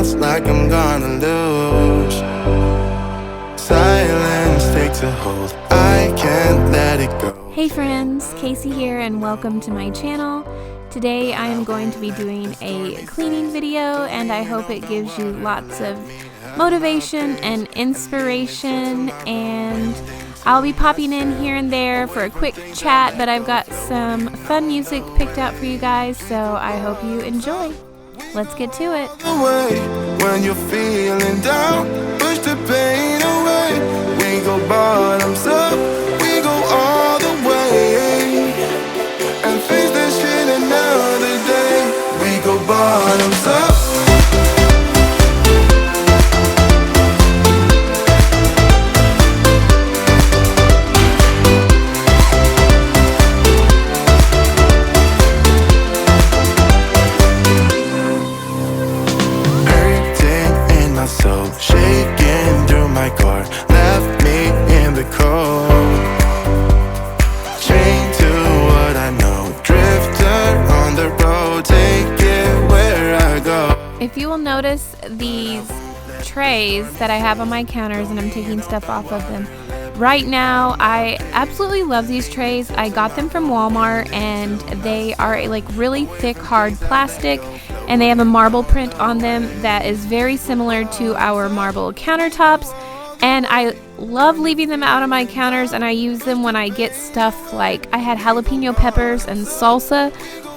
feels like I'm gonna lose. Silence takes a hold, I can't let it go. Hey friends, Casey here and welcome to my channel. Today I am going to be doing a cleaning video and I hope it gives you lots of motivation and inspiration, and I'll be popping in here and there for a quick chat, but I've got some fun music picked out for you guys, so I hope you enjoy. Let's get to it. When you're feeling down, push the pain away. We go bottoms up, we go all the way, and face this shit another day. We go bottoms up. So shaking through my car, left me in the cold, chained to what I know, drifter on the road, take it where I go. If you will notice these trays that I have on my counters, and I'm taking stuff off of them right now, I absolutely love these trays. I got them from Walmart and they are like really thick hard plastic, and they have a marble print on them that is very similar to our marble countertops, and I love leaving them out on my counters, and I use them when I get stuff like I had jalapeno peppers and salsa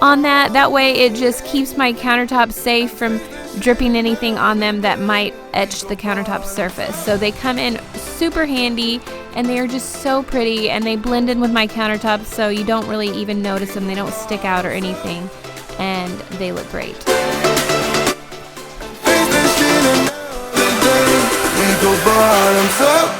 on that way it just keeps my countertop safe from dripping anything on them that might etch the countertop surface. So they come in super handy and they are just so pretty, and they blend in with my countertop so you don't really even notice them. They don't stick out or anything, and they look great. We go bottoms up.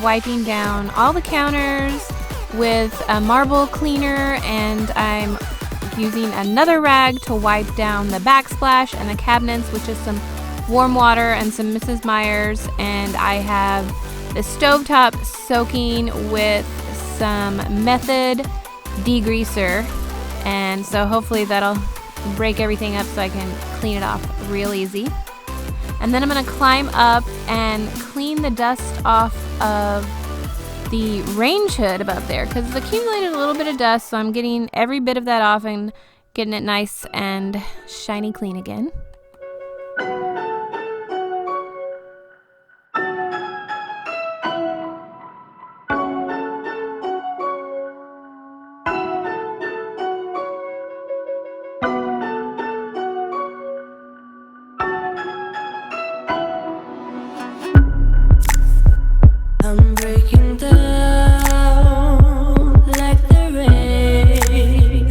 Wiping down all the counters with a marble cleaner, and I'm using another rag to wipe down the backsplash and the cabinets, which is some warm water and some Mrs. Meyer's, and I have the stovetop soaking with some Method degreaser, and so hopefully that'll break everything up so I can clean it off real easy. And then I'm going to climb up and clean the dust off of the range hood above there because it's accumulated a little bit of dust, so I'm getting every bit of that off and getting it nice and shiny clean again. I'm breaking down like the rain,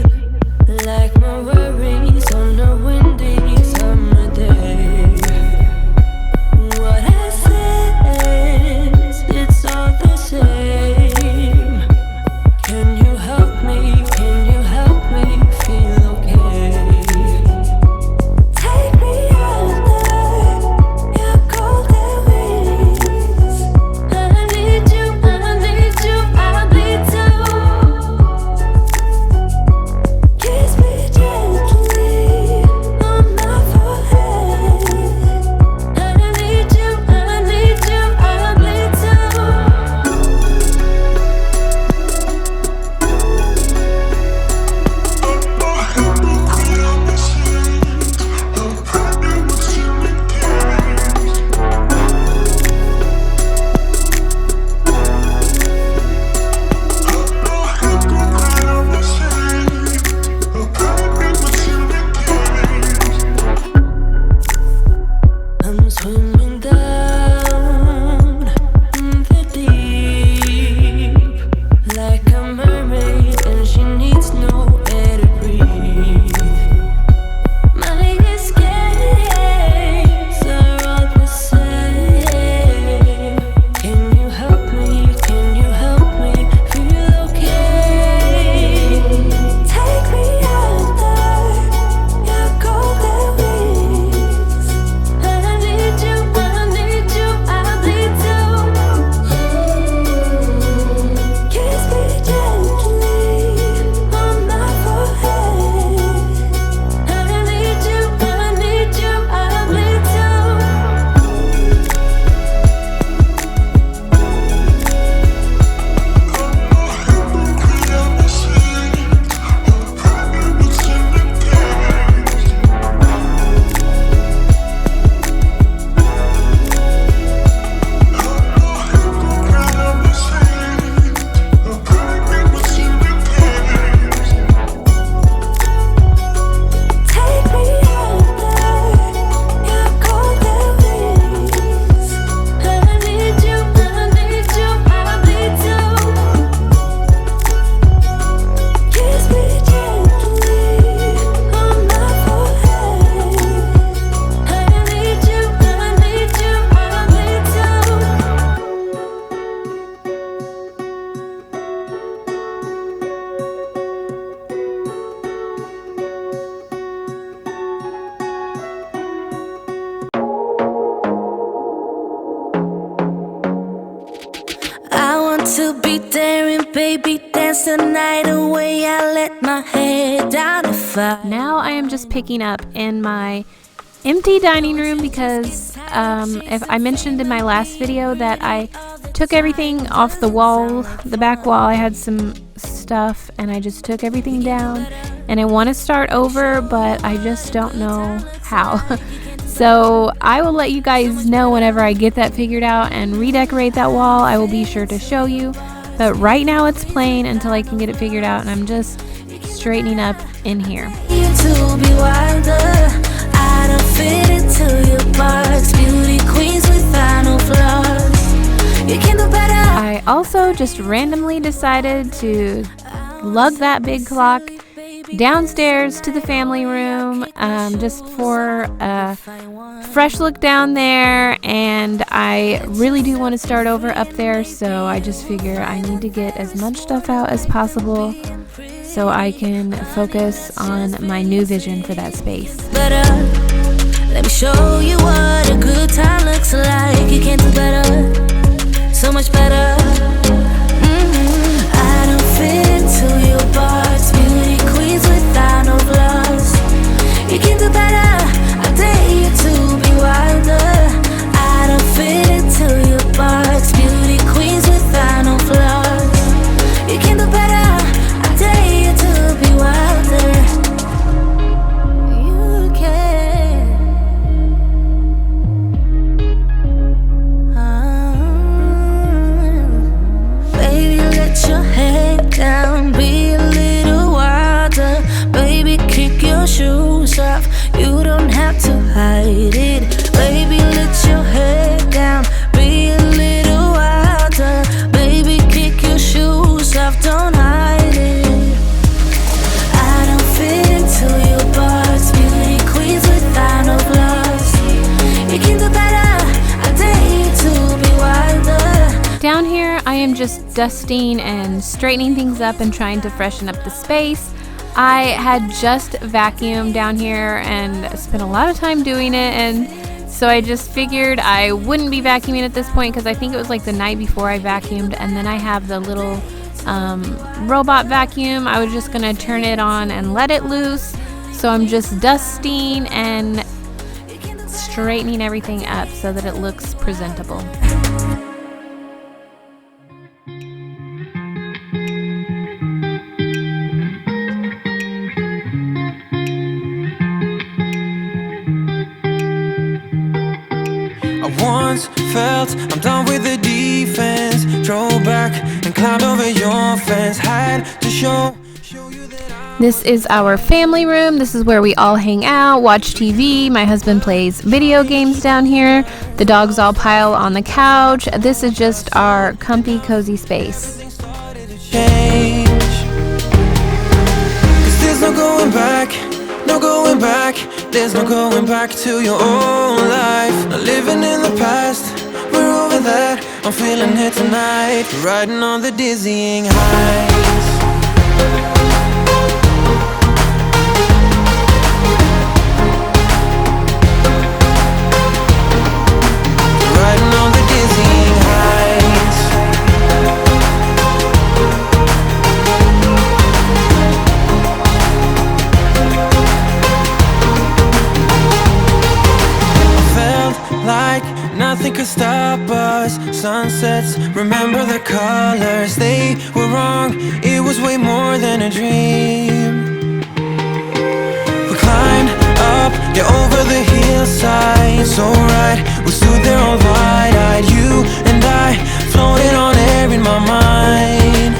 like my worries on a windy summer day. What I sense, it's all the same. Can you help me? Can you help me feel okay? Take me out there, your golden wings. I need you, I need you, I need to. Kiss me gently on my forehead. I need you, I need you, I need to. I'm swimming down the deep like a mermaid, and she needs no air to breathe. My escapes are all the same. Can you help me? Can you help me feel okay? Take me out there, your golden wings. I need you, I need you, I need to. Kiss me gently on my forehead. I need you, I need you, I need to. Take me out there, your golden wings. I need you, I need you, I need to. Kiss me gently on my forehead. I need you, I need you, I need to. I want to be daring, baby, dance the night away. I let my head down to fight. Now I am just picking up in my empty dining room because if I mentioned in my last video that I took everything off the wall, the back wall. I had some stuff and I just took everything down, and I want to start over, but I just don't know how. So I will let you guys know whenever I get that figured out and redecorate that wall. I will be sure to show you, but right now it's plain until I can get it figured out, and I'm just straightening up in here. You to be wilder. I don't fit into your box. Beauty queens without no flaws. You can do better. I also just randomly decided to lug that big clock downstairs to the family room, just for a fresh look down there, and I really do want to start over up there, so I just figure I need to get as much stuff out as possible so I can focus on my new vision for that space. Better. Let me show you what a good time looks like. You can do better. So much better. I don't fit into your box. Beauty queens without no flaws. You can do better. I dare you to be wilder. I don't fit into your box. Beauty queens without no flaws. Down here, I am just dusting and straightening things up and trying to freshen up the space. I had just vacuumed down here and spent a lot of time doing it, and so I just figured I wouldn't be vacuuming at this point because I think it was like the night before I vacuumed, and then I have the little robot vacuum. I was just gonna turn it on and let it loose. So I'm just dusting and straightening everything up so that it looks presentable. I once felt I'm done with the defense. Drove back and climbed over your fence. Had to show you that This is our family room. This is where we all hang out, watch TV. My husband plays video games down here. The dogs all pile on the couch. This is just our comfy, cozy space. things started to change. 'Cause there's no going back, no going back. There's no going back to your old life. Not living in the past, we're over that. I'm feeling it tonight, riding on the dizzying highs. Riding on the dizzying highs. Felt like nothing could stop us. Sunsets, remember the colors. They were wrong, it was way more than a dream. We climbed up, yeah, over the hillside. So right, we stood there all wide-eyed. You and I floated on air in my mind.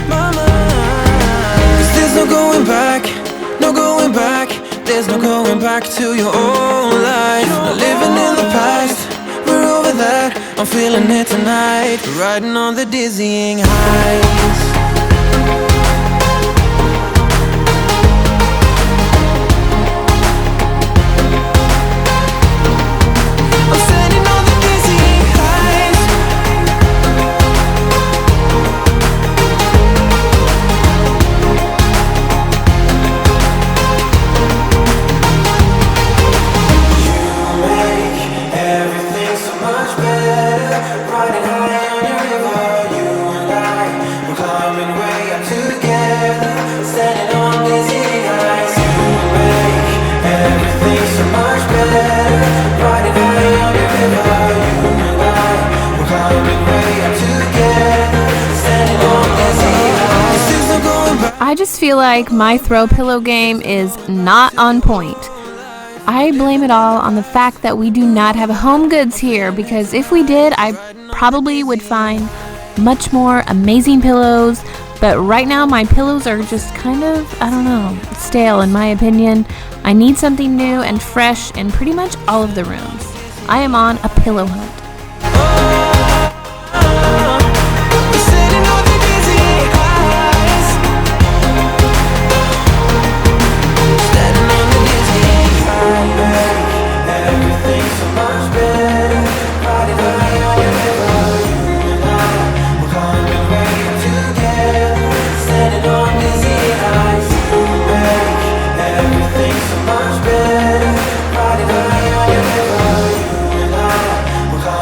'Cause there's no going back, no going back. There's no going back to your old life. Not living in the past, we're over that. I'm feeling it tonight, riding on the dizzying highs. I'm standing on the dizzying highs. Everything's so much better, riding high on your river. You and I, we're climbing way up together, standing on dizzying heights. You make everything so much better, riding high on your river. You and I, we're climbing way up together, standing on dizzying heights. There's no going back. I just feel like my throw pillow game is not on point. I blame it all on the fact that we do not have Home Goods here, because if we did, I probably would find much more amazing pillows. But right now, my pillows are just kind of, I don't know, stale in my opinion. I need something new and fresh in pretty much all of the rooms. I am on a pillow hunt. Standing on the dizzying heights. Standing on the dizzying highway. Everything's so much better, riding high on your river. You and I, we're climbing way up together, standing on dizzying heights. You make everything so much better, riding high on your river. You and I, we're climbing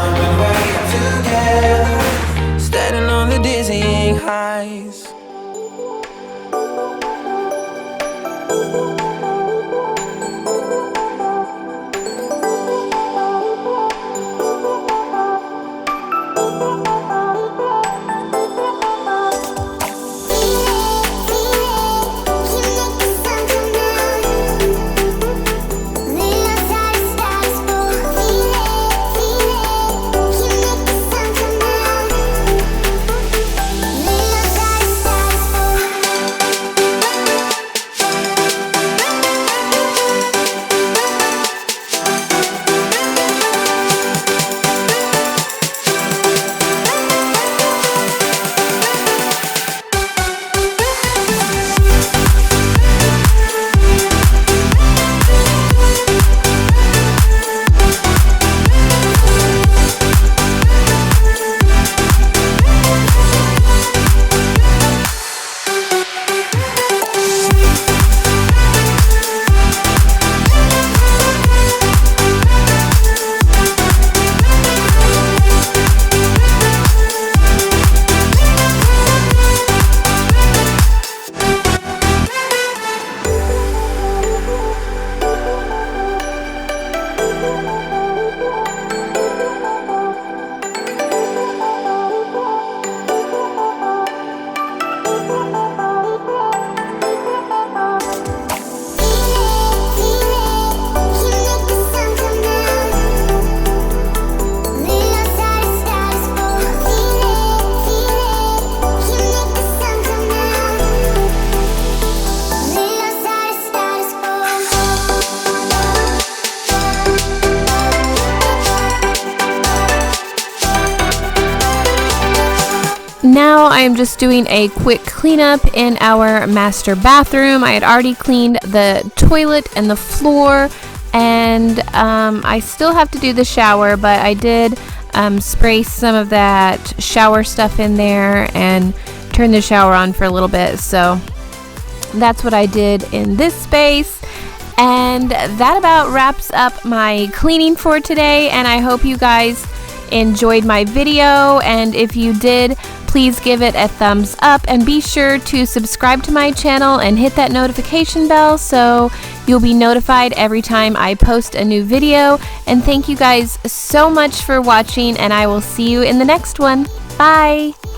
Now I am just doing a quick cleanup in our master bathroom. I had already cleaned the toilet and the floor, and I still have to do the shower, but I did spray some of that shower stuff in there and turn the shower on for a little bit. So that's what I did in this space. And that about wraps up my cleaning for today, and I hope you guys enjoyed my video, and if you did, please give it a thumbs up and be sure to subscribe to my channel and hit that notification bell so you'll be notified every time I post a new video. And thank you guys so much for watching, and I will see you in the next one. Bye!